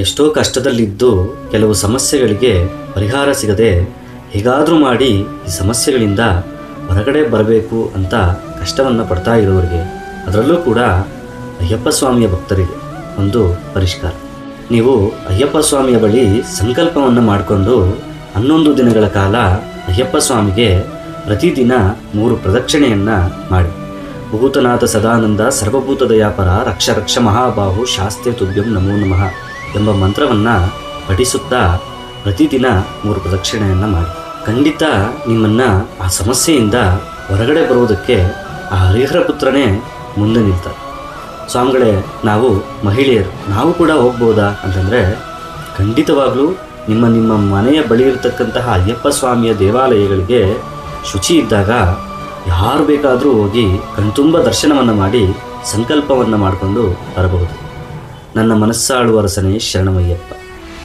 ಎಷ್ಟೋ ಕಷ್ಟದಲ್ಲಿದ್ದು ಕೆಲವು ಸಮಸ್ಯೆಗಳಿಗೆ ಪರಿಹಾರ ಸಿಗದೆ ಹೇಗಾದರೂ ಮಾಡಿ ಈ ಸಮಸ್ಯೆಗಳಿಂದ ಹೊರಗಡೆ ಬರಬೇಕು ಅಂತ ಕಷ್ಟವನ್ನು ಪಡ್ತಾ ಇರೋರಿಗೆ, ಅದರಲ್ಲೂ ಕೂಡ ಅಯ್ಯಪ್ಪ ಸ್ವಾಮಿಯ ಭಕ್ತರಿಗೆ ಒಂದು ಪರಿಷ್ಕಾರ. ನೀವು ಅಯ್ಯಪ್ಪ ಸ್ವಾಮಿಯ ಬಳಿ ಸಂಕಲ್ಪವನ್ನು ಮಾಡಿಕೊಂಡು 11 ದಿನಗಳ ಕಾಲ ಅಯ್ಯಪ್ಪ ಸ್ವಾಮಿಗೆ ಪ್ರತಿದಿನ 3 ಪ್ರದಕ್ಷಿಣೆಯನ್ನು ಮಾಡಿ. ಭೂತನಾಥ ಸದಾನಂದ ಸರ್ವಭೂತ ದಯಾಪರ ರಕ್ಷ ರಕ್ಷ ಮಹಾಬಾಹು ಶಾಸ್ತ್ರೆ ತುಭ್ಯಂ ನಮೋ ನಮಃ ಎಂಬ ಮಂತ್ರವನ್ನು ಪಠಿಸುತ್ತಾ ಪ್ರತಿದಿನ 3 ಪ್ರದಕ್ಷಿಣೆಯನ್ನು ಮಾಡಿ. ಖಂಡಿತ ನಿಮ್ಮನ್ನು ಆ ಸಮಸ್ಯೆಯಿಂದ ಹೊರಗಡೆ ಬರುವುದಕ್ಕೆ ಆ ಹರಿಹರ ಪುತ್ರನೇ ಮುಂದೆ ನಿಲ್ತಾರೆ. ಸ್ವಾಮಿಗಳೇ, ನಾವು ಮಹಿಳೆಯರು ನಾವು ಕೂಡ ಹೋಗ್ಬೋದಾ ಅಂತಂದರೆ, ಖಂಡಿತವಾಗಲೂ ನಿಮ್ಮ ಮನೆಯ ಬಳಿ ಇರತಕ್ಕಂತಹ ಅಯ್ಯಪ್ಪ ಸ್ವಾಮಿಯ ದೇವಾಲಯಗಳಿಗೆ ಶುಚಿ ಇದ್ದಾಗ ಯಾರು ಬೇಕಾದರೂ ಹೋಗಿ ಕಣ್ತುಂಬ ದರ್ಶನವನ್ನು ಮಾಡಿ ಸಂಕಲ್ಪವನ್ನು ಮಾಡಿಕೊಂಡು ಬರಬಹುದು. ನನ್ನ ಮನಸ್ಸಾಳುವ ಅರಸನೇ ಶರಣಮಯ್ಯಪ್ಪ.